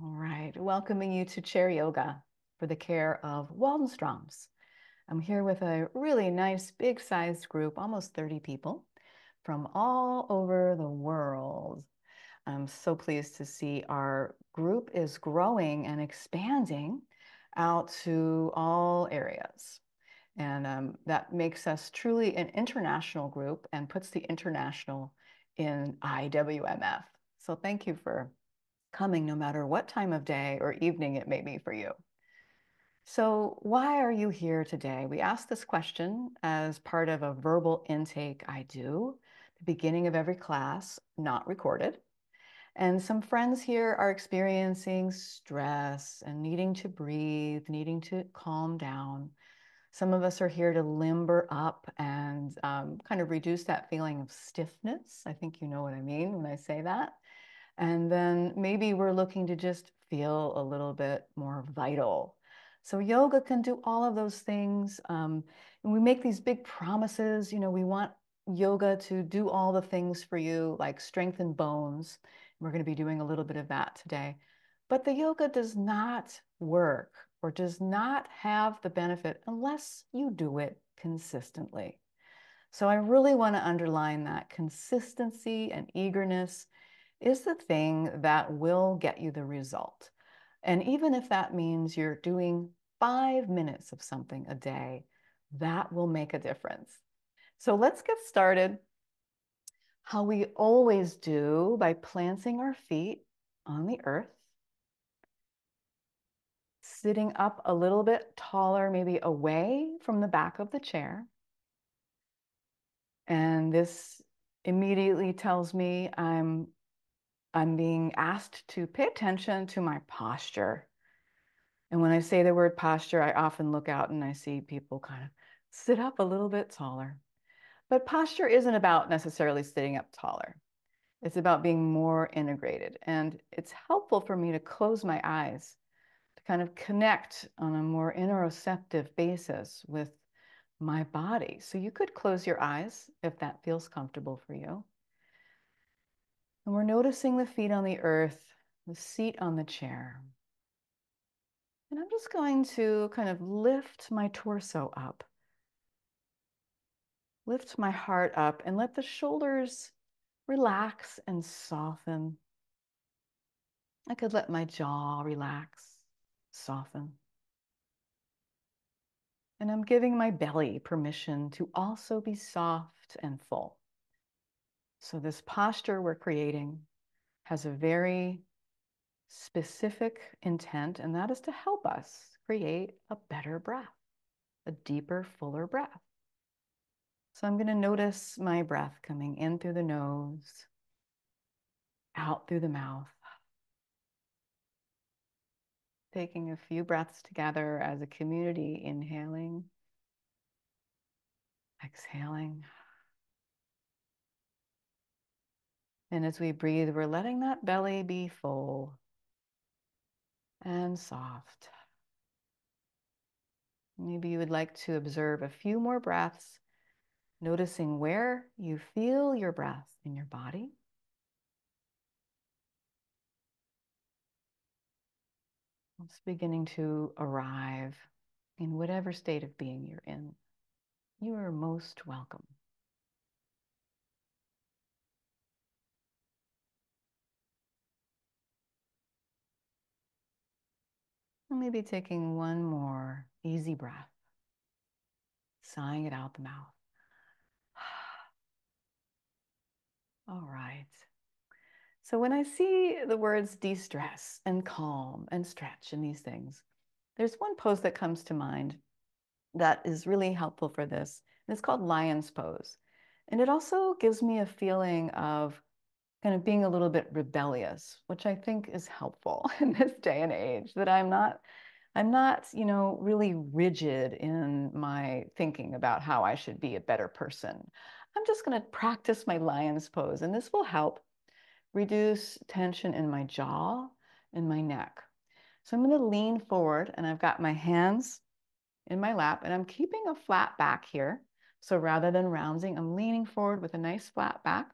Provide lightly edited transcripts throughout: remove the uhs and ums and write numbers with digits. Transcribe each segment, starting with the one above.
All right, welcoming you to chair yoga for the care of Waldenstroms. I'm here with a really nice, big-sized group, almost 30 people from all over the world. I'm so pleased to see our group is growing and expanding out to all areas. And that makes us truly an international group and puts the international in IWMF. So thank you for coming no matter what time of day or evening it may be for you. So why are you here today? We ask this question as part of a verbal intake I do at the beginning of every class, not recorded. And some friends here are experiencing stress and needing to breathe, needing to calm down. Some of us are here to limber up and kind of reduce that feeling of stiffness. I think you know what I mean when I say that. And then maybe we're looking to just feel a little bit more vital. So yoga can do all of those things. And we make these big promises. We want yoga to do all the things for you, like strengthen bones. We're going to be doing a little bit of that today. But the yoga does not work or does not have the benefit unless you do it consistently. So I really want to underline that consistency and eagerness is the thing that will get you the result. And even if that means you're doing 5 minutes of something a day, that will make a difference. So let's get started how we always do by planting our feet on the earth, sitting up a little bit taller, maybe away from the back of the chair. And this immediately tells me I'm being asked to pay attention to my posture. And when I say the word posture, I often look out and I see people kind of sit up a little bit taller. But posture isn't about necessarily sitting up taller. It's about being more integrated. And it's helpful for me to close my eyes to kind of connect on a more interoceptive basis with my body. So you could close your eyes if that feels comfortable for you. And we're noticing the feet on the earth, the seat on the chair. And I'm just going to kind of lift my torso up, lift my heart up, and let the shoulders relax and soften. I could let my jaw relax, soften. And I'm giving my belly permission to also be soft and full. So this posture we're creating has a very specific intent, and that is to help us create a better breath, a deeper, fuller breath. So I'm going to notice my breath coming in through the nose, out through the mouth, taking a few breaths together as a community, inhaling, exhaling. And as we breathe, we're letting that belly be full and soft. Maybe you would like to observe a few more breaths, noticing where you feel your breath in your body. It's beginning to arrive in whatever state of being you're in. You are most welcome. And maybe taking one more easy breath, sighing it out the mouth. All right. So when I see the words de-stress and calm and stretch and these things, there's one pose that comes to mind that is really helpful for this. And it's called lion's pose. And it also gives me a feeling of kind of being a little bit rebellious, which I think is helpful in this day and age, that I'm not, really rigid in my thinking about how I should be a better person. I'm just going to practice my lion's pose, and this will help reduce tension in my jaw and my neck. So I'm going to lean forward, and I've got my hands in my lap, and I'm keeping a flat back here. So rather than rounding, I'm leaning forward with a nice flat back,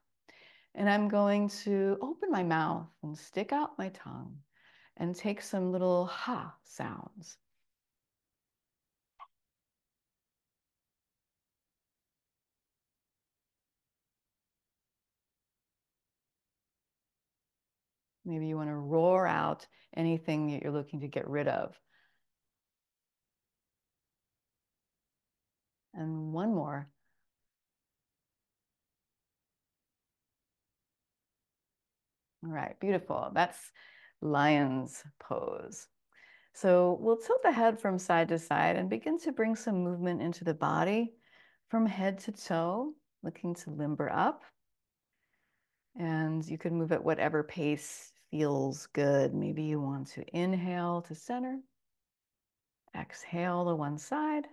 and I'm going to open my mouth and stick out my tongue and take some little ha sounds. Maybe you want to roar out anything that you're looking to get rid of. And one more. All right, beautiful. That's lion's pose. So we'll tilt the head from side to side and begin to bring some movement into the body from head to toe, looking to limber up. And you can move at whatever pace feels good. Maybe you want to inhale to center, exhale to one side,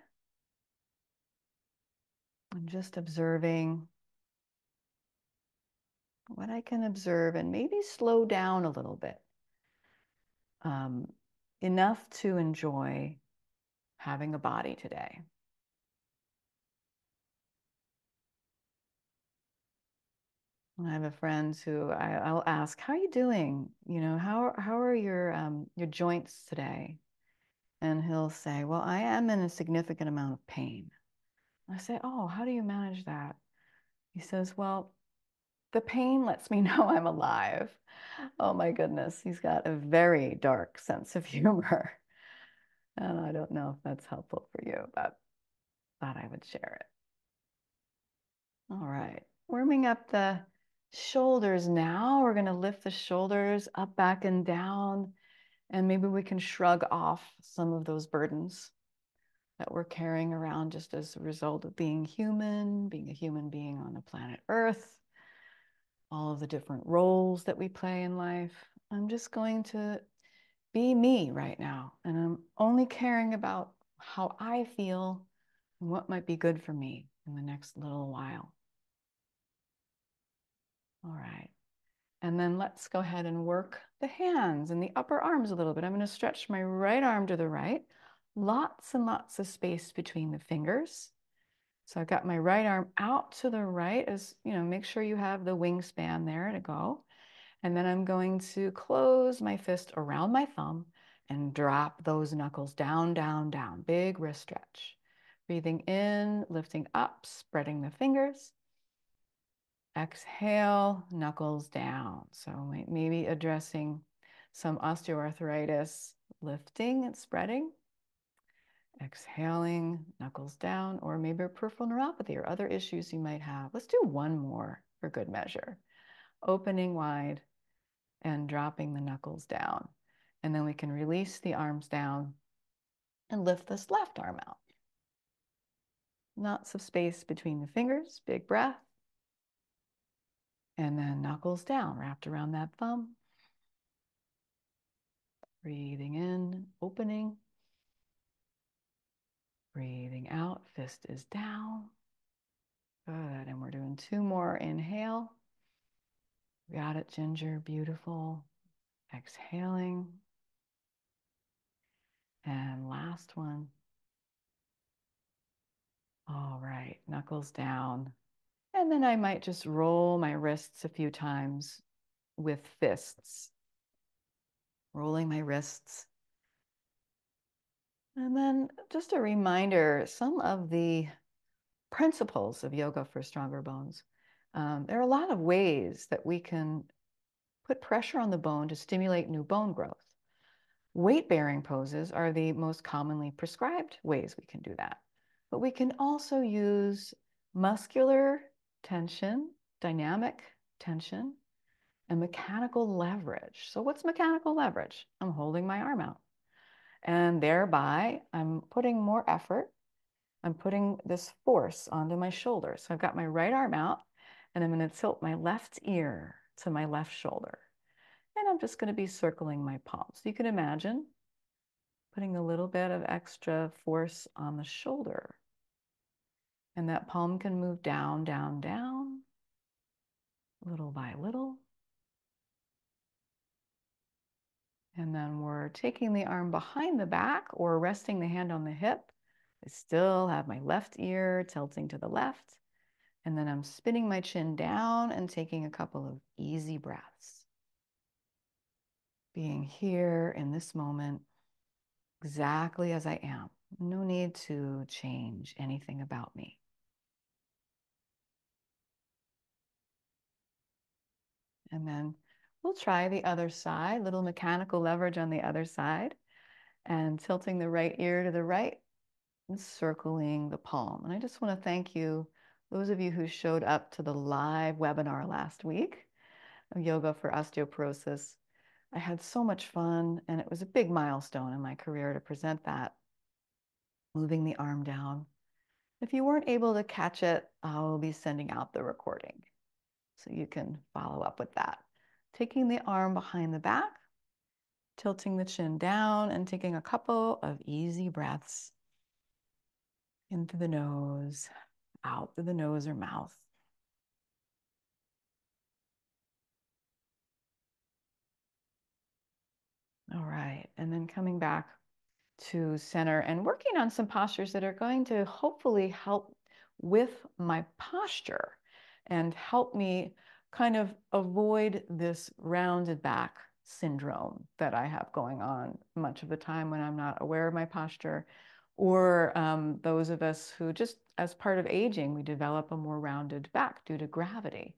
and just observing what I can observe and maybe slow down a little bit. Enough to enjoy having a body today. I have a friend who I'll ask, "How are you doing? You know, how are your joints today?" And he'll say, "Well, I am in a significant amount of pain." I say, "Oh, how do you manage that?" He says, "Well, the pain lets me know I'm alive." Oh my goodness, he's got a very dark sense of humor. And I don't know if that's helpful for you, but thought I would share it. All right, warming up the shoulders now. We're going to lift the shoulders up, back, and down. And maybe we can shrug off some of those burdens that we're carrying around just as a result of being a human being on the planet Earth, all of the different roles that we play in life. I'm just going to be me right now, and I'm only caring about how I feel and what might be good for me in the next little while. All right. And then let's go ahead and work the hands and the upper arms a little bit. I'm going to stretch my right arm to the right. Lots and lots of space between the fingers. So I've got my right arm out to the right, as you know, make sure you have the wingspan there to go. And then I'm going to close my fist around my thumb and drop those knuckles down, down, down. Big wrist stretch. Breathing in, lifting up, spreading the fingers. Exhale, knuckles down. So maybe addressing some osteoarthritis, lifting and spreading. Exhaling, knuckles down, or maybe peripheral neuropathy or other issues you might have. Let's do one more for good measure. Opening wide and dropping the knuckles down. And then we can release the arms down and lift this left arm out. Lots of space between the fingers, big breath. And then knuckles down, wrapped around that thumb. Breathing in, opening. Breathing out, fist is down. Good, and we're doing two more. Inhale. Got it, Ginger, beautiful. Exhaling. And last one. All right, knuckles down. And then I might just roll my wrists a few times with fists. Rolling my wrists. And then just a reminder, some of the principles of yoga for stronger bones. There are a lot of ways that we can put pressure on the bone to stimulate new bone growth. Weight-bearing poses are the most commonly prescribed ways we can do that. But we can also use muscular tension, dynamic tension, and mechanical leverage. So what's mechanical leverage? I'm holding my arm out. And thereby, I'm putting more effort. I'm putting this force onto my shoulder. So I've got my right arm out, and I'm going to tilt my left ear to my left shoulder. And I'm just going to be circling my palms. So you can imagine putting a little bit of extra force on the shoulder. And that palm can move down, down, down, little by little. And then we're taking the arm behind the back or resting the hand on the hip. I still have my left ear tilting to the left. And then I'm spinning my chin down and taking a couple of easy breaths. being here in this moment exactly as I am. No need to change anything about me. And then we'll try the other side, little mechanical leverage on the other side, and tilting the right ear to the right and circling the palm. And I just want to thank you, those of you who showed up to the live webinar last week of Yoga for Osteoporosis. I had so much fun, and it was a big milestone in my career to present that, moving the arm down. If you weren't able to catch it, I'll be sending out the recording so you can follow up with that. Taking the arm behind the back, tilting the chin down, and taking a couple of easy breaths in through the nose, out through the nose or mouth. All right, and then coming back to center and working on some postures that are going to hopefully help with my posture and help me kind of avoid this rounded back syndrome that I have going on much of the time when I'm not aware of my posture, or those of us who just as part of aging, we develop a more rounded back due to gravity.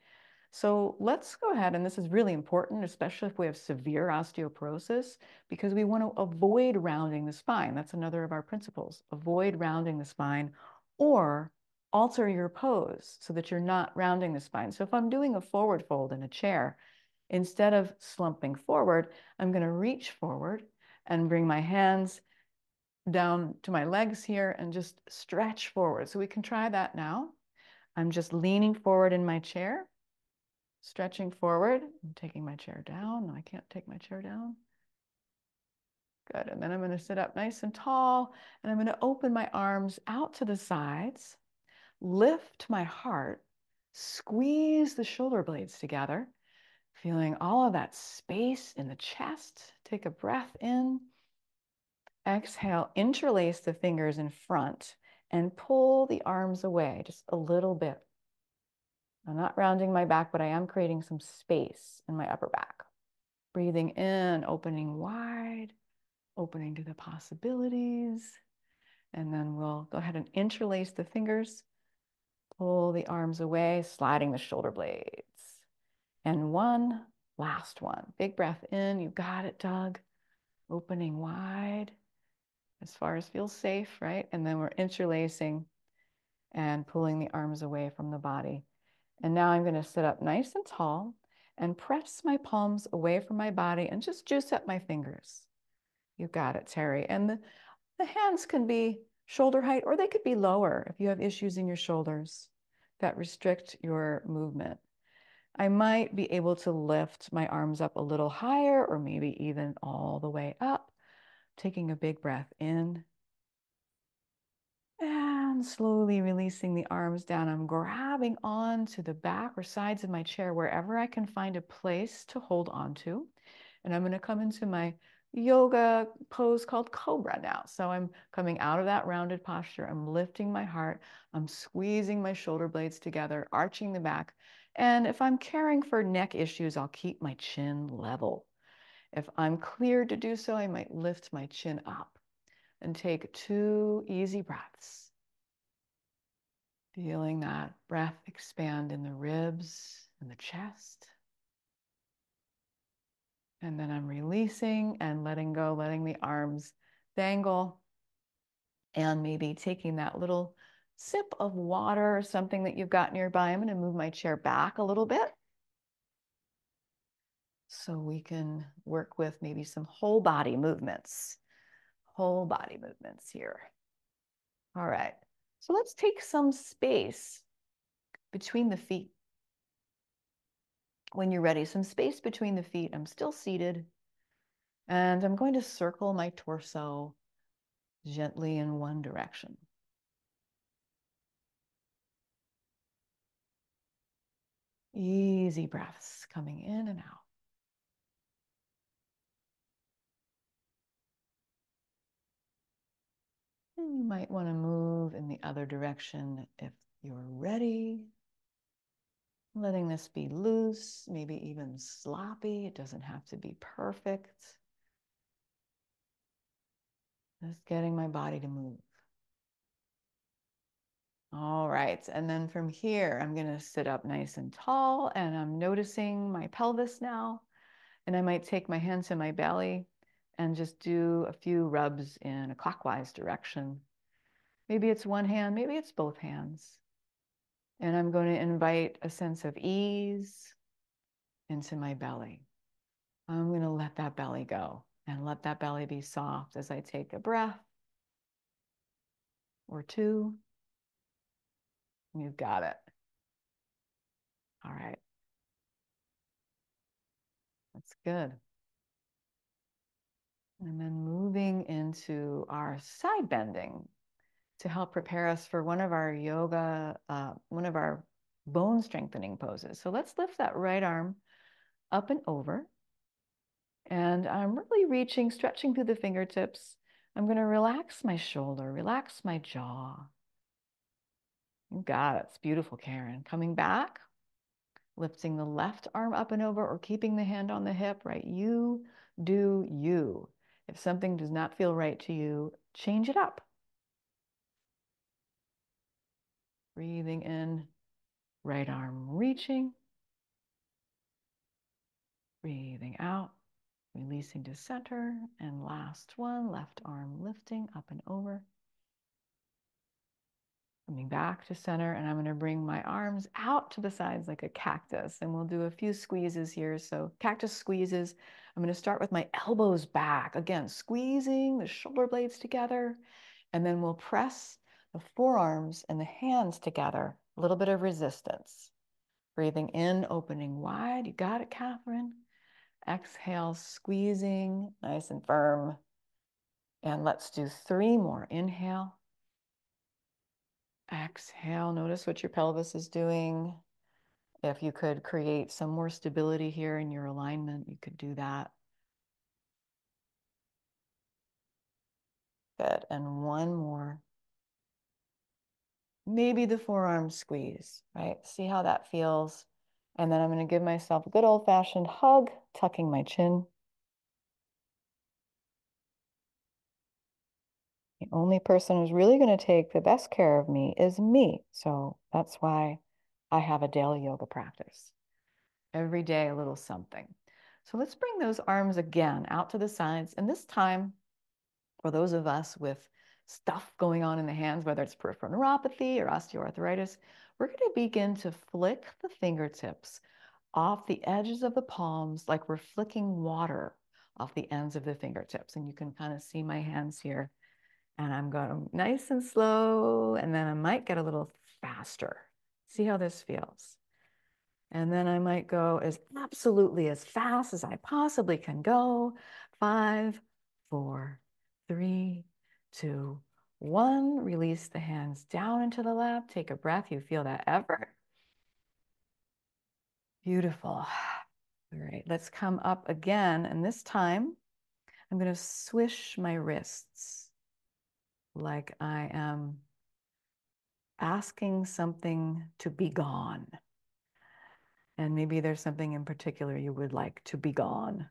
So let's go ahead, and this is really important, especially if we have severe osteoporosis, because we want to avoid rounding the spine. That's another of our principles. Avoid rounding the spine or alter your pose so that you're not rounding the spine. So if I'm doing a forward fold in a chair, instead of slumping forward, I'm going to reach forward and bring my hands down to my legs here and just stretch forward. So we can try that now. I'm just leaning forward in my chair, stretching forward. I'm taking my chair down. No, I can't take my chair down. Good. And then I'm going to sit up nice and tall, and I'm going to open my arms out to the sides, lift my heart, squeeze the shoulder blades together, feeling all of that space in the chest. Take a breath in. Exhale, interlace the fingers in front and pull the arms away just a little bit. I'm not rounding my back, but I am creating some space in my upper back. Breathing in, opening wide, opening to the possibilities. And then we'll go ahead and interlace the fingers, pull the arms away, sliding the shoulder blades. And one last one. Big breath in. You got it, Doug. Opening wide as far as feels safe, right? And then we're interlacing and pulling the arms away from the body. And now I'm going to sit up nice and tall and press my palms away from my body and just juice up my fingers. You got it, Terry. And the hands can be shoulder height, or they could be lower if you have issues in your shoulders that restrict your movement. I might be able to lift my arms up a little higher, or maybe even all the way up, taking a big breath in. And slowly releasing the arms down. I'm grabbing on to the back or sides of my chair, wherever I can find a place to hold on to. And I'm going to come into my yoga pose called Cobra now. So I'm coming out of that rounded posture. I'm lifting my heart. I'm squeezing my shoulder blades together, arching the back. And if I'm caring for neck issues, I'll keep my chin level. If I'm cleared to do so, I might lift my chin up and take 2 easy breaths. Feeling that breath expand in the ribs and the chest. And then I'm releasing and letting go, letting the arms dangle, and maybe taking that little sip of water or something that you've got nearby. I'm going to move my chair back a little bit so we can work with maybe some whole body movements. Whole body movements here. All right. So let's take some space between the feet. When you're ready, some space between the feet. I'm still seated. And I'm going to circle my torso gently in one direction. Easy breaths coming in and out. And you might want to move in the other direction if you're ready. Letting this be loose, maybe even sloppy. It doesn't have to be perfect. Just getting my body to move. All right, and then from here, I'm gonna sit up nice and tall, and I'm noticing my pelvis now. And I might take my hand to my belly and just do a few rubs in a clockwise direction. Maybe it's one hand, maybe it's both hands. And I'm going to invite a sense of ease into my belly. I'm going to let that belly go and let that belly be soft as I take a breath or two. You've got it. All right. That's good. And then moving into our side bending to help prepare us for one of our yoga, one of our bone strengthening poses. So let's lift that right arm up and over. And I'm really reaching, stretching through the fingertips. I'm going to relax my shoulder, relax my jaw. You got it. It's beautiful, Karen. Coming back, lifting the left arm up and over or keeping the hand on the hip, right? You do you. If something does not feel right to you, change it up. Breathing in, right arm reaching. Breathing out, releasing to center. And last one, left arm lifting up and over. Coming back to center, and I'm going to bring my arms out to the sides like a cactus, and we'll do a few squeezes here. So cactus squeezes. I'm going to start with my elbows back. Again, squeezing the shoulder blades together, and then we'll press the forearms and the hands together. A little bit of resistance. Breathing in, opening wide. You got it, Catherine. Exhale, squeezing, nice and firm. And let's do 3 more. Inhale. Exhale, notice what your pelvis is doing. If you could create some more stability here in your alignment, you could do that. Good, and one more. Maybe the forearm squeeze, right? See how that feels. And then I'm going to give myself a good old-fashioned hug, tucking my chin. The only person who's really going to take the best care of me is me. So that's why I have a daily yoga practice. Every day, a little something. So let's bring those arms again out to the sides. And this time, for those of us with stuff going on in the hands, whether it's peripheral neuropathy or osteoarthritis, we're going to begin to flick the fingertips off the edges of the palms like we're flicking water off the ends of the fingertips. And you can kind of see my hands here. And I'm going nice and slow, and then I might get a little faster. See how this feels. And then I might go as absolutely as fast as I possibly can go. 5, 4, 3, 2, 1. Release the hands down into the lap. Take a breath. You feel that effort. Beautiful. All right, let's come up again. And this time, I'm going to swish my wrists like I am asking something to be gone. And maybe there's something in particular you would like to be gone.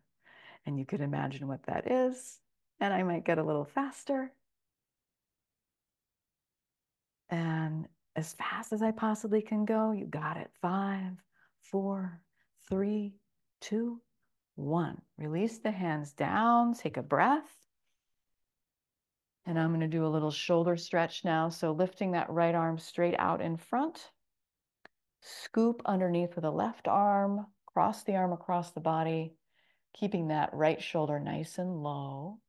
And you could imagine what that is. And I might get a little faster. And as fast as I possibly can go, you got it. 5, 4, 3, 2, 1. Release the hands down. Take a breath. And I'm going to do a little shoulder stretch now. So lifting that right arm straight out in front. Scoop underneath with the left arm. Cross the arm across the body. Keeping that right shoulder nice and low.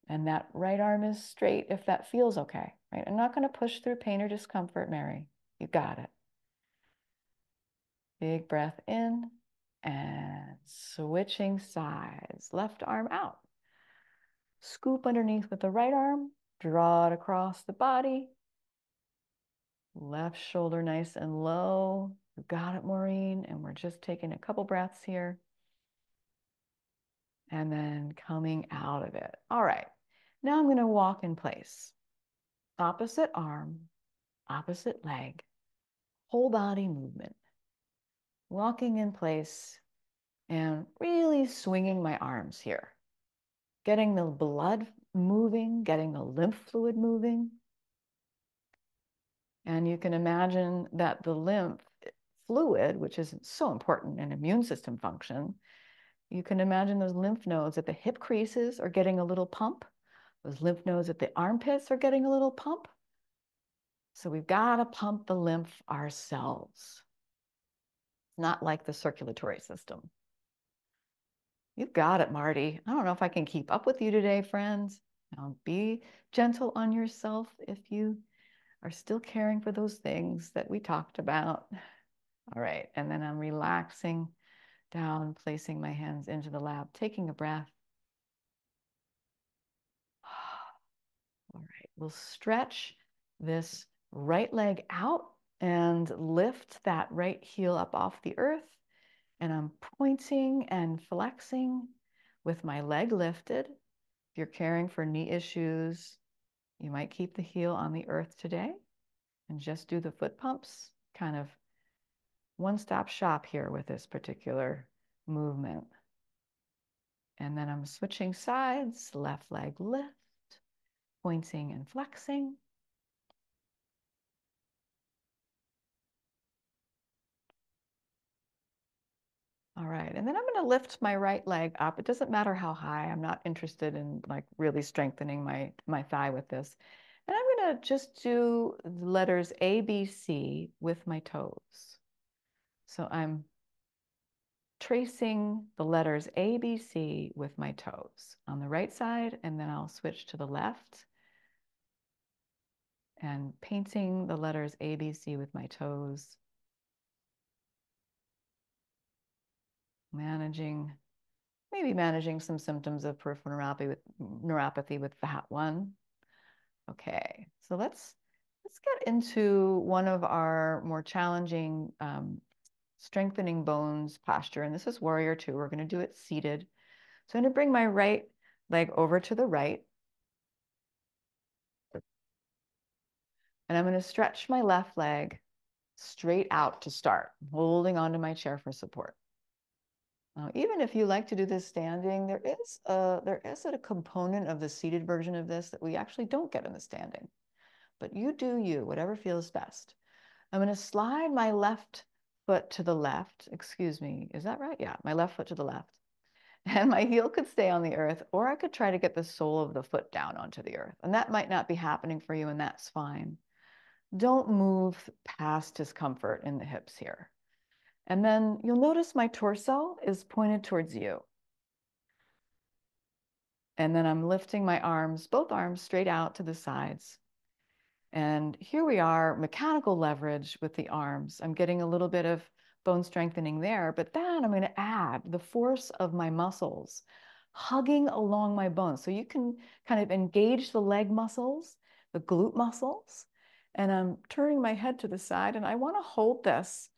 And that right arm is straight if that feels okay, right? I'm not going to push through pain or discomfort, Mary. You got it. Big breath in and switching sides. Left arm out. Scoop underneath with the right arm. Draw it across the body. Left shoulder nice and low. You got it, Maureen. And we're just taking a couple breaths here. And then coming out of it. All right. Now I'm going to walk in place. Opposite arm, opposite leg, whole body movement. locking in place and really swinging my arms here, getting the blood moving, getting the lymph fluid moving. And you can imagine that the lymph fluid, which is so important in immune system function, you can imagine those lymph nodes at the hip creases are getting a little pump. Those lymph nodes at the armpits are getting a little pump. So we've got to pump the lymph ourselves. It's not like the circulatory system. You've got it, Marty. I don't know if I can keep up with you today, friends. Now, be gentle on yourself if you are still caring for those things that we talked about. All right, and then I'm relaxing down, placing my hands into the lap, taking a breath. All right, we'll stretch this right leg out and lift that right heel up off the earth. And I'm pointing and flexing with my leg lifted. If you're caring for knee issues, you might keep the heel on the earth today and just do the foot pumps, kind of one-stop shop here with this particular movement. And then I'm switching sides, left leg lift, pointing and flexing. All right, and then I'm going to lift my right leg up. It doesn't matter how high. I'm not interested in like really strengthening my thigh with this. And I'm going to just do the letters A, B, C with my toes. So I'm tracing the letters A, B, C with my toes on the right side, and then I'll switch to the left and painting the letters A, B, C with my toes. Maybe managing some symptoms of peripheral neuropathy with that one. Okay, so let's get into one of our more challenging strengthening bones posture, and this is warrior two. We're going to do it seated. So I'm going to bring my right leg over to the right, and I'm going to stretch my left leg straight out to start, holding onto my chair for support. Now, even if you like to do this standing, there is a component of the seated version of this that we actually don't get in the standing. But you do you, whatever feels best. I'm going to slide my left foot to the left. Excuse me, is that right? Yeah, my left foot to the left. And my heel could stay on the earth, or I could try to get the sole of the foot down onto the earth. And that might not be happening for you, and that's fine. Don't move past discomfort in the hips here. And then you'll notice my torso is pointed towards you. And then I'm lifting my arms, both arms straight out to the sides. And here we are, mechanical leverage with the arms. I'm getting a little bit of bone strengthening there, but then I'm going to add the force of my muscles hugging along my bones. So you can kind of engage the leg muscles, the glute muscles, and I'm turning my head to the side, and I want to hold this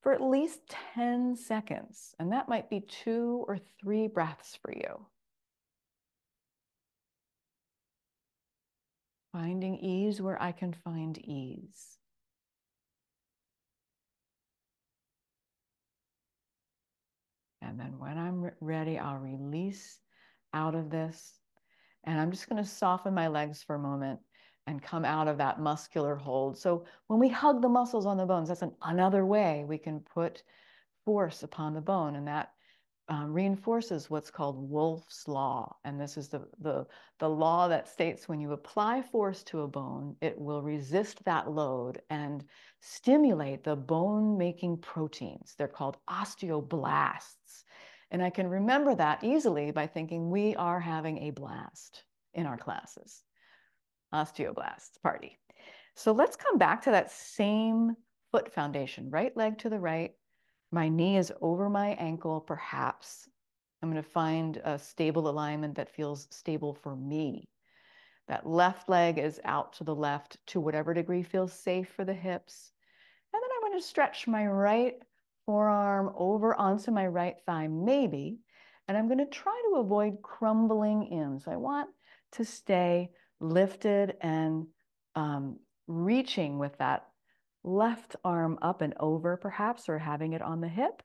for at least 10 seconds. And that might be 2 or 3 breaths for you. Finding ease where I can find ease. And then when I'm ready, I'll release out of this. And I'm just going to soften my legs for a moment and come out of that muscular hold. So when we hug the muscles on the bones, that's another way we can put force upon the bone. And that reinforces what's called Wolff's law. And this is the law that states when you apply force to a bone, it will resist that load and stimulate the bone-making proteins. They're called osteoblasts. And I can remember that easily by thinking we are having a blast in our classes. Osteoblasts party. So let's come back to that same foot foundation, right leg to the right. My knee is over my ankle, perhaps. I'm going to find a stable alignment that feels stable for me. That left leg is out to the left to whatever degree feels safe for the hips. And then I'm going to stretch my right forearm over onto my right thigh, maybe. And I'm going to try to avoid crumbling in. So I want to stay lifted and reaching with that left arm up and over perhaps, or having it on the hip.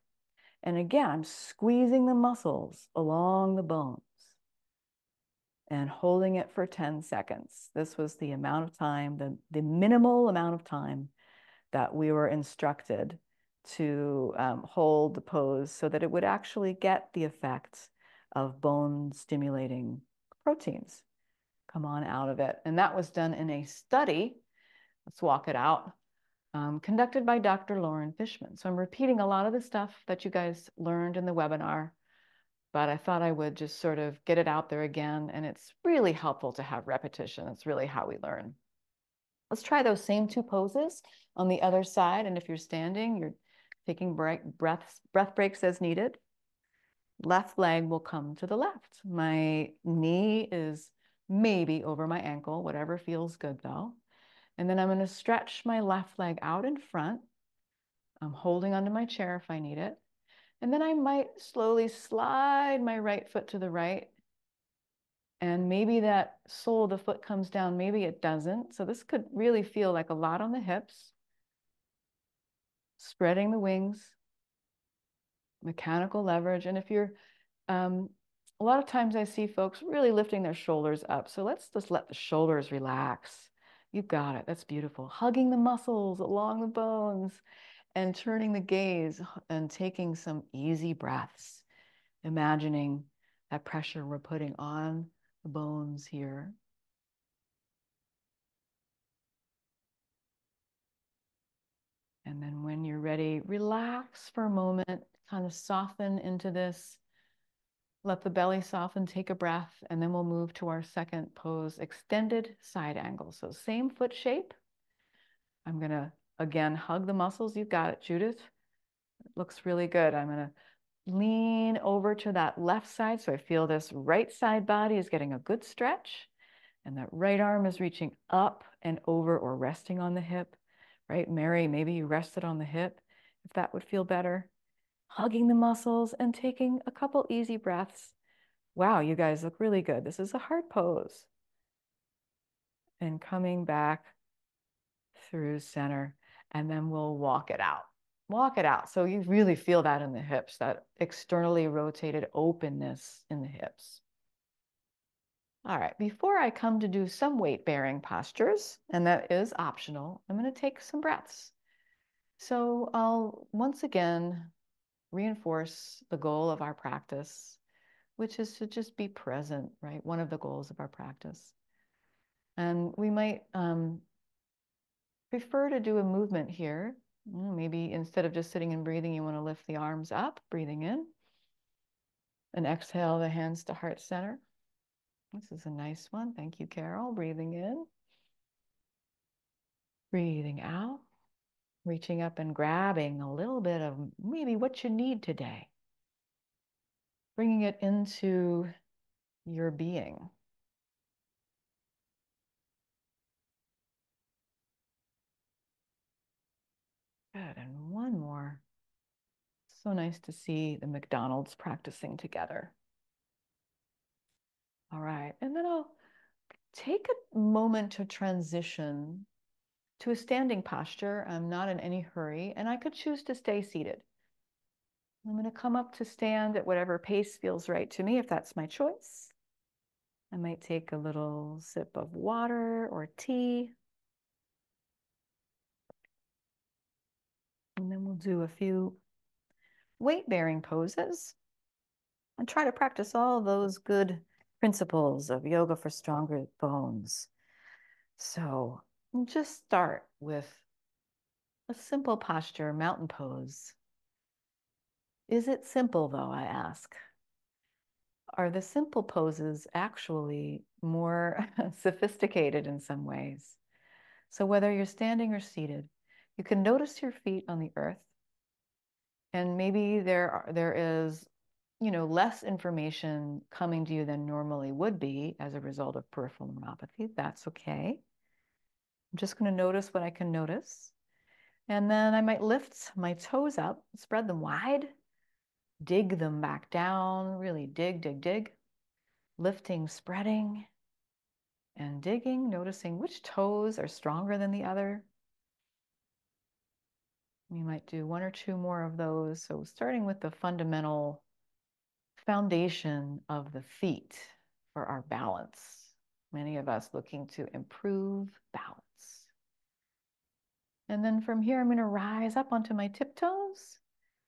And again, I'm squeezing the muscles along the bones and holding it for 10 seconds. This was the amount of time, the minimal amount of time that we were instructed to hold the pose so that it would actually get the effect of bone stimulating proteins come on out of it. And that was done in a study, let's walk it out, conducted by Dr. Lauren Fishman. So I'm repeating a lot of the stuff that you guys learned in the webinar, but I thought I would just sort of get it out there again. And it's really helpful to have repetition. It's really how we learn. Let's try those same two poses on the other side. And if you're standing, you're taking breath breaks as needed. Left leg will come to the left. My knee is maybe over my ankle, whatever feels good though. And then I'm going to stretch my left leg out in front. I'm holding onto my chair if I need it. And then I might slowly slide my right foot to the right. And maybe that sole of the foot comes down, maybe it doesn't. So this could really feel like a lot on the hips. Spreading the wings, mechanical leverage. And if you're, a lot of times I see folks really lifting their shoulders up. So let's just let the shoulders relax. You've got it. That's beautiful. Hugging the muscles along the bones and turning the gaze and taking some easy breaths, imagining that pressure we're putting on the bones here. And then when you're ready, relax for a moment, kind of soften into this. Let the belly soften, take a breath, and then we'll move to our second pose, extended side angle. So same foot shape. I'm gonna, again, hug the muscles. You've got it, Judith. It looks really good. I'm gonna lean over to that left side. So I feel this right side body is getting a good stretch. And that right arm is reaching up and over or resting on the hip, right? Mary, maybe you rested on the hip, if that would feel better. Hugging the muscles and taking a couple easy breaths. Wow, you guys look really good. This is a hard pose. And coming back through center, and then we'll walk it out. Walk it out. So you really feel that in the hips, that externally rotated openness in the hips. All right, before I come to do some weight-bearing postures, and that is optional, I'm going to take some breaths. So I'll once again reinforce the goal of our practice, which is to just be present, right? One of the goals of our practice. And we might prefer to do a movement here. Maybe instead of just sitting and breathing, you want to lift the arms up, breathing in. And exhale the hands to heart center. This is a nice one. Thank you, Carol. Breathing in. Breathing out. Reaching up and grabbing a little bit of maybe what you need today. Bringing it into your being. Good, and one more. So nice to see the McDonald's practicing together. All right, and then I'll take a moment to transition to a standing posture. I'm not in any hurry, and I could choose to stay seated. I'm going to come up to stand at whatever pace feels right to me, if that's my choice. I might take a little sip of water or tea. And then we'll do a few weight-bearing poses and try to practice all those good principles of yoga for stronger bones. So we'll just start with a simple posture, mountain pose. Is it simple though, I ask? Are the simple poses actually more sophisticated in some ways? So whether you're standing or seated, you can notice your feet on the earth. And maybe there is, less information coming to you than normally would be as a result of peripheral neuropathy. That's okay. I'm just going to notice what I can notice. And then I might lift my toes up, spread them wide, dig them back down, really dig, dig, dig. Lifting, spreading, and digging, noticing which toes are stronger than the other. We might do one or two more of those. So starting with the fundamental foundation of the feet for our balance. Many of us looking to improve balance. And then from here, I'm going to rise up onto my tiptoes.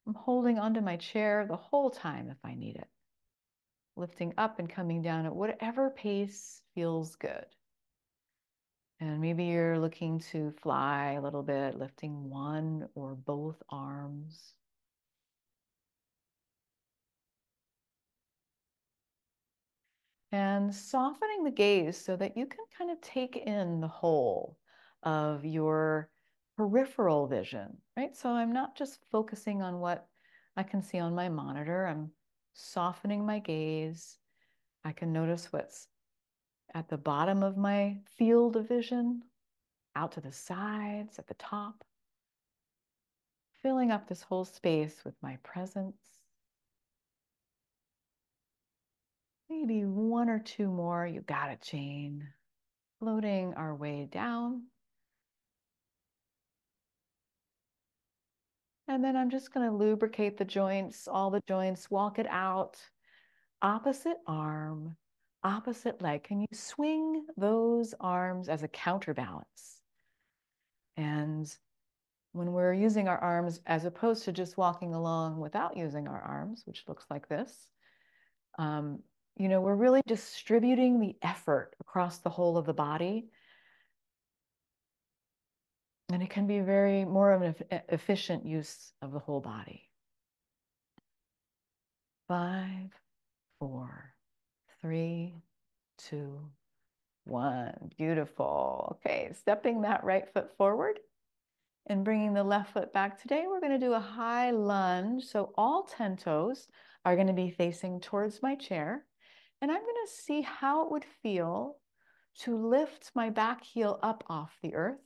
I'm holding onto my chair the whole time if I need it. Lifting up and coming down at whatever pace feels good. And maybe you're looking to fly a little bit, lifting one or both arms. And softening the gaze so that you can kind of take in the whole of your peripheral vision, right? So I'm not just focusing on what I can see on my monitor. I'm softening my gaze. I can notice what's at the bottom of my field of vision, out to the sides, at the top, filling up this whole space with my presence. Maybe one or two more, you got it, Jane. Floating our way down. And then I'm just going to lubricate the joints, all the joints, walk it out. Opposite arm, opposite leg. Can you swing those arms as a counterbalance? And when we're using our arms, as opposed to just walking along without using our arms, which looks like this, um, we're really distributing the effort across the whole of the body. And it can be very more of an efficient use of the whole body. 5, 4, 3, 2, 1. Beautiful. Okay, stepping that right foot forward and bringing the left foot back. Today, we're going to do a high lunge. So all 10 toes are going to be facing towards my chair. And I'm going to see how it would feel to lift my back heel up off the earth.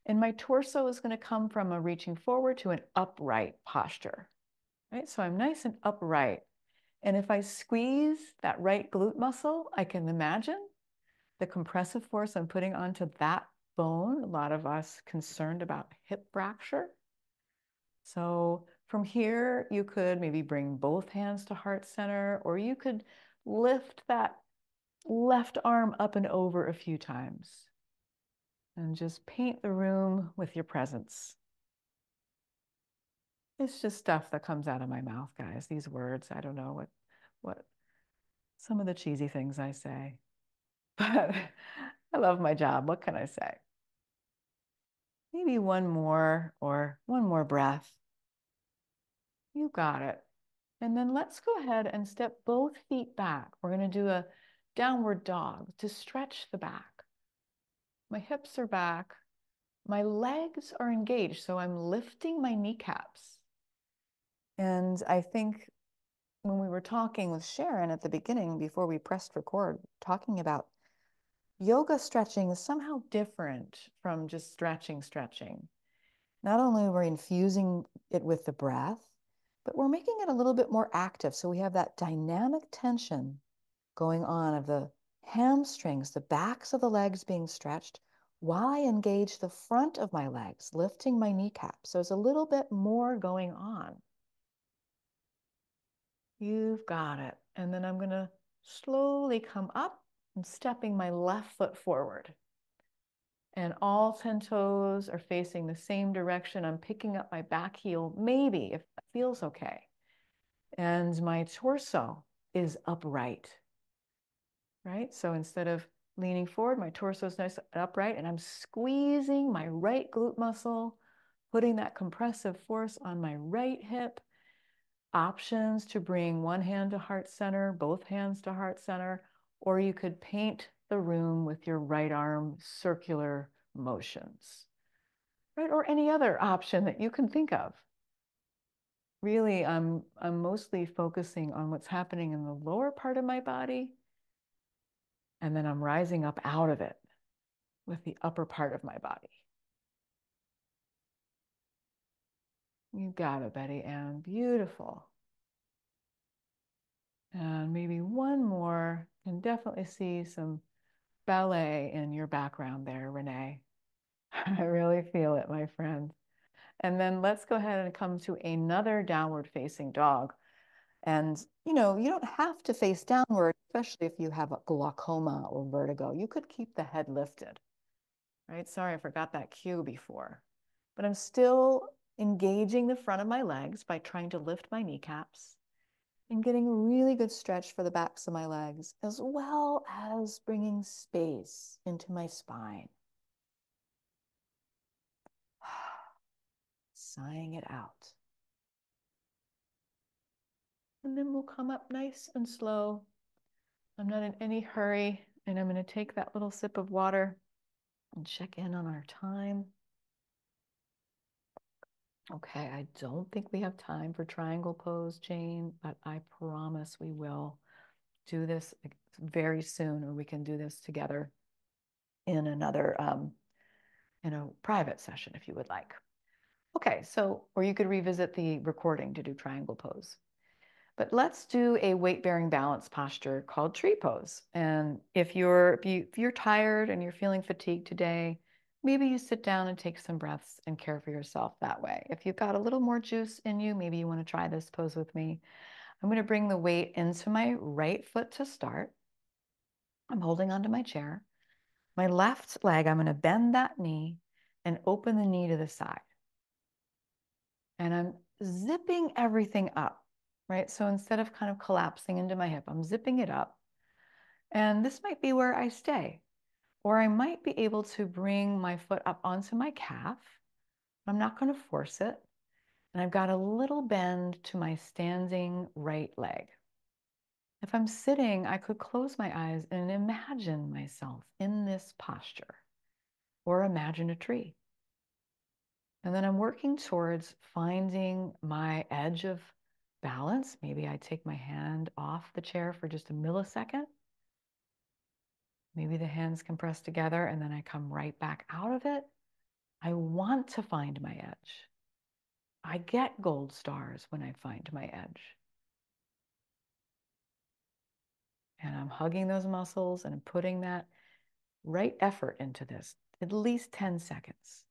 And my torso is going to come from a reaching forward to an upright posture. Right? So I'm nice and upright. And if I squeeze that right glute muscle, I can imagine the compressive force I'm putting onto that bone. A lot of us concerned about hip fracture. So from here, you could maybe bring both hands to heart center, or you could lift that left arm up and over a few times and just paint the room with your presence. It's just stuff that comes out of my mouth, guys. These words, I don't know what some of the cheesy things I say, but I love my job. What can I say? Maybe one more or one more breath. You got it. And then let's go ahead and step both feet back. We're going to do a downward dog to stretch the back. My hips are back. My legs are engaged, so I'm lifting my kneecaps. And I think when we were talking with Sharon at the beginning, before we pressed record, talking about yoga stretching is somehow different from just stretching. Not only are we infusing it with the breath, but we're making it a little bit more active. So we have that dynamic tension going on of the hamstrings, the backs of the legs being stretched while I engage the front of my legs, lifting my kneecaps. So there's a little bit more going on. You've got it. And then I'm going to slowly come up and stepping my left foot forward. And all 10 toes are facing the same direction. I'm picking up my back heel, maybe, if that feels okay. And my torso is upright, right? So instead of leaning forward, my torso is nice and upright, and I'm squeezing my right glute muscle, putting that compressive force on my right hip. Options to bring one hand to heart center, both hands to heart center, or you could paint the room with your right arm circular motions, right? Or any other option that you can think of. Really, I'm mostly focusing on what's happening in the lower part of my body, and then I'm rising up out of it with the upper part of my body. You got it, Betty Ann. Beautiful. And maybe one more. Can definitely see some ballet in your background there, Renee. I really feel it, my friend. And then let's go ahead and come to another downward facing dog. And, you know, you don't have to face downward, especially if you have a glaucoma or vertigo. You could keep the head lifted, right? Sorry, I forgot that cue before. But I'm still engaging the front of my legs by trying to lift my kneecaps and getting a really good stretch for the backs of my legs, as well as bringing space into my spine. Sighing it out. And then we'll come up nice and slow. I'm not in any hurry, and I'm going to take that little sip of water and check in on our time. Okay, I don't think we have time for triangle pose, Jane, but I promise we will do this very soon, or we can do this together in another, in a private session if you would like. Okay, so, or you could revisit the recording to do triangle pose. But let's do a weight-bearing balance posture called tree pose. And if you're tired and you're feeling fatigued today, maybe you sit down and take some breaths and care for yourself that way. If you've got a little more juice in you, maybe you want to try this pose with me. I'm going to bring the weight into my right foot to start. I'm holding onto my chair. My left leg, I'm going to bend that knee and open the knee to the side. And I'm zipping everything up, right? So instead of kind of collapsing into my hip, I'm zipping it up. And this might be where I stay. Or I might be able to bring my foot up onto my calf. I'm not going to force it. And I've got a little bend to my standing right leg. If I'm sitting, I could close my eyes and imagine myself in this posture, or imagine a tree. And then I'm working towards finding my edge of balance. Maybe I take my hand off the chair for just a millisecond. Maybe the hands can press together and then I come right back out of it. I want to find my edge. I get gold stars when I find my edge. And I'm hugging those muscles and I'm putting that right effort into this, at least 10 seconds,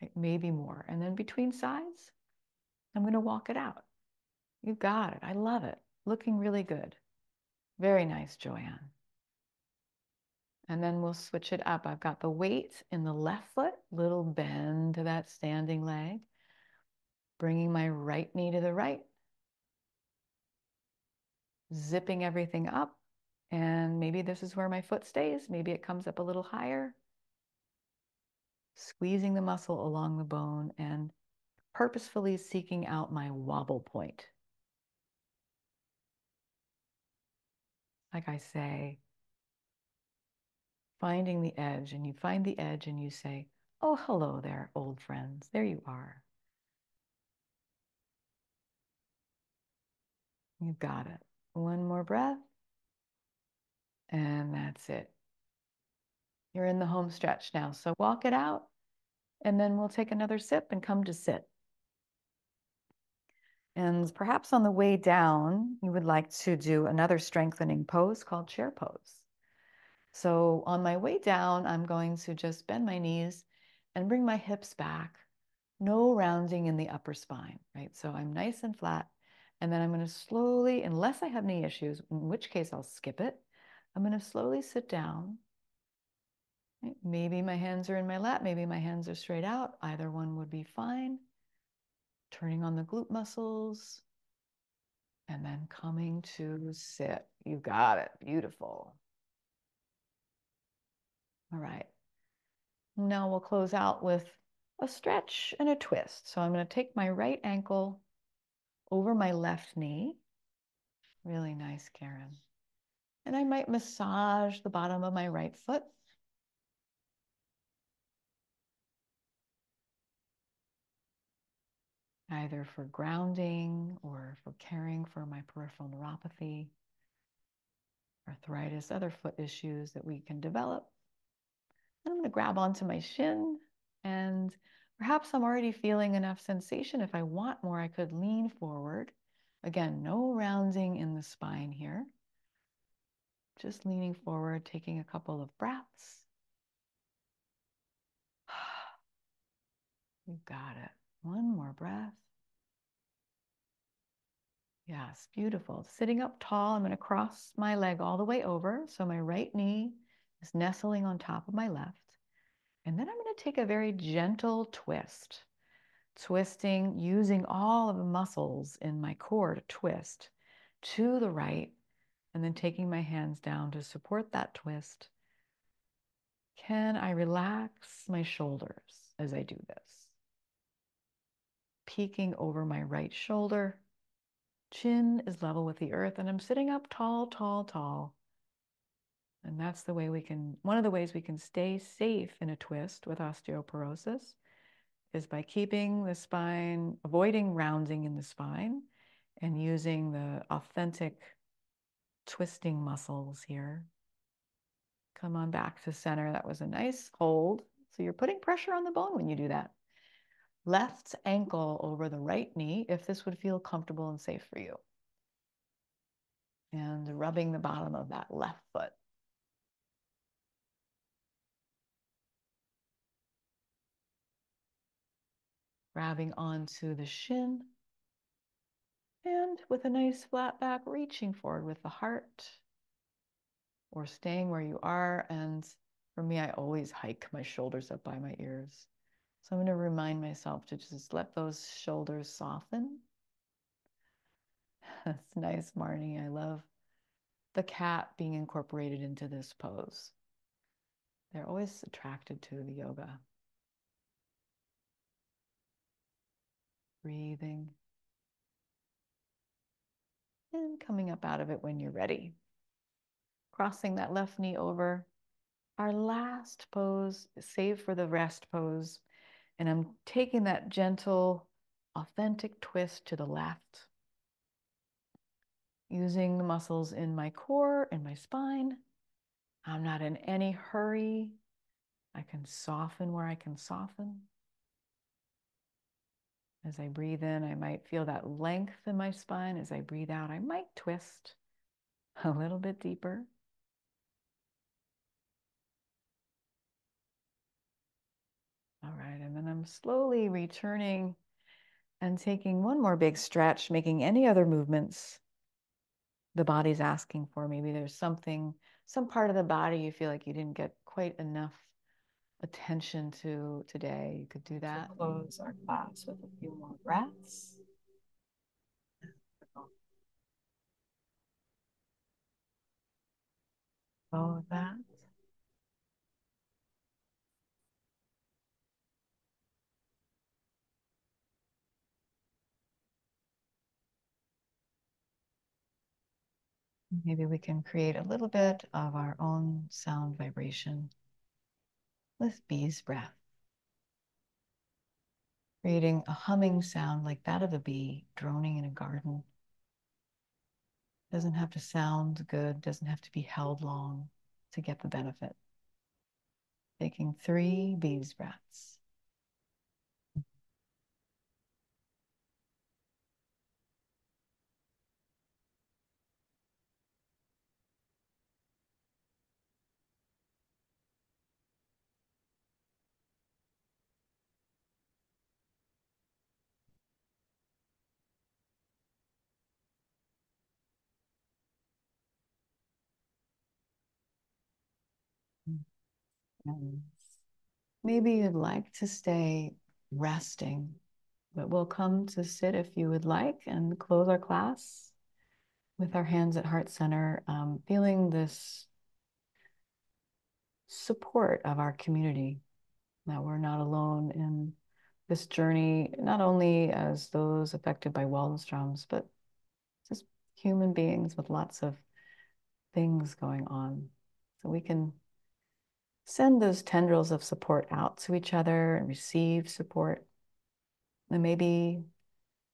right? Maybe more. And then between sides, I'm going to walk it out. You got it. I love it. Looking really good. Very nice, Joanne. And then we'll switch it up. I've got the weight in the left foot, little bend to that standing leg, bringing my right knee to the right, zipping everything up. And maybe this is where my foot stays. Maybe it comes up a little higher, squeezing the muscle along the bone and purposefully seeking out my wobble point. Like I say, finding the edge, and you find the edge and you say, oh, hello there, old friends. There you are. You got it. One more breath. And that's it. You're in the home stretch now. So walk it out, and then we'll take another sip and come to sit. And perhaps on the way down, you would like to do another strengthening pose called chair pose. So on my way down, I'm going to just bend my knees and bring my hips back. No rounding in the upper spine, right? So I'm nice and flat. And then I'm going to slowly, unless I have any issues, in which case I'll skip it, I'm going to slowly sit down. Maybe my hands are in my lap, maybe my hands are straight out. Either one would be fine. Turning on the glute muscles and then coming to sit. You got it. Beautiful. All right. Now we'll close out with a stretch and a twist. So I'm going to take my right ankle over my left knee. Really nice, Karen. And I might massage the bottom of my right foot. Either for grounding or for caring for my peripheral neuropathy, arthritis, other foot issues that we can develop. And I'm going to grab onto my shin, and perhaps I'm already feeling enough sensation. If I want more, I could lean forward. Again, no rounding in the spine here. Just leaning forward, taking a couple of breaths. You got it. One more breath. Yes, beautiful. Sitting up tall, I'm going to cross my leg all the way over. So my right knee is nestling on top of my left. And then I'm going to take a very gentle twist, twisting, using all of the muscles in my core to twist to the right, and then taking my hands down to support that twist. Can I relax my shoulders as I do this? Peeking over my right shoulder. Chin is level with the earth, and I'm sitting up tall, tall, tall. And that's the way we can, one of the ways we can stay safe in a twist with osteoporosis is by keeping the spine, avoiding rounding in the spine, and using the authentic twisting muscles here. Come on back to center. That was a nice hold. So you're putting pressure on the bone when you do that. Left ankle over the right knee, if this would feel comfortable and safe for you. And rubbing the bottom of that left foot. Grabbing onto the shin. And with a nice flat back, reaching forward with the heart. Or staying where you are. And for me, I always hike my shoulders up by my ears. So I'm going to remind myself to just let those shoulders soften. That's nice, Marnie. I love the cat being incorporated into this pose. They're always attracted to the yoga. Breathing. And coming up out of it when you're ready. Crossing that left knee over. Our last pose, save for the rest pose. And I'm taking that gentle, authentic twist to the left. Using the muscles in my core and my spine. I'm not in any hurry. I can soften where I can soften. As I breathe in, I might feel that length in my spine. As I breathe out, I might twist a little bit deeper. All right, and then I'm slowly returning and taking one more big stretch, making any other movements the body's asking for. Maybe there's something, some part of the body you feel like you didn't get quite enough attention to today. You could do that. So close our class with a few more breaths. Follow that. Maybe we can create a little bit of our own sound vibration with bee's breath. Creating a humming sound like that of a bee droning in a garden. Doesn't have to sound good, doesn't have to be held long to get the benefit. Taking 3 bee's breaths. And maybe you'd like to stay resting, but we'll come to sit if you would like and close our class with our hands at heart center, feeling this support of our community, that we're not alone in this journey, not only as those affected by Waldenstrom's, but just human beings with lots of things going on. So we can send those tendrils of support out to each other and receive support. And maybe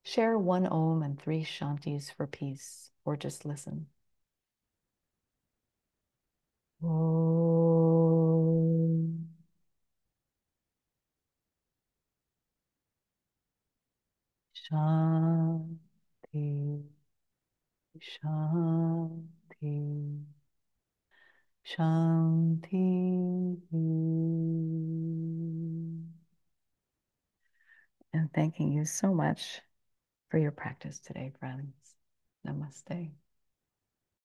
share 1 Om and 3 Shantis for peace, or just listen. Om. Shanti. Shanti. Shanti. And thanking you so much for your practice today, friends. Namaste.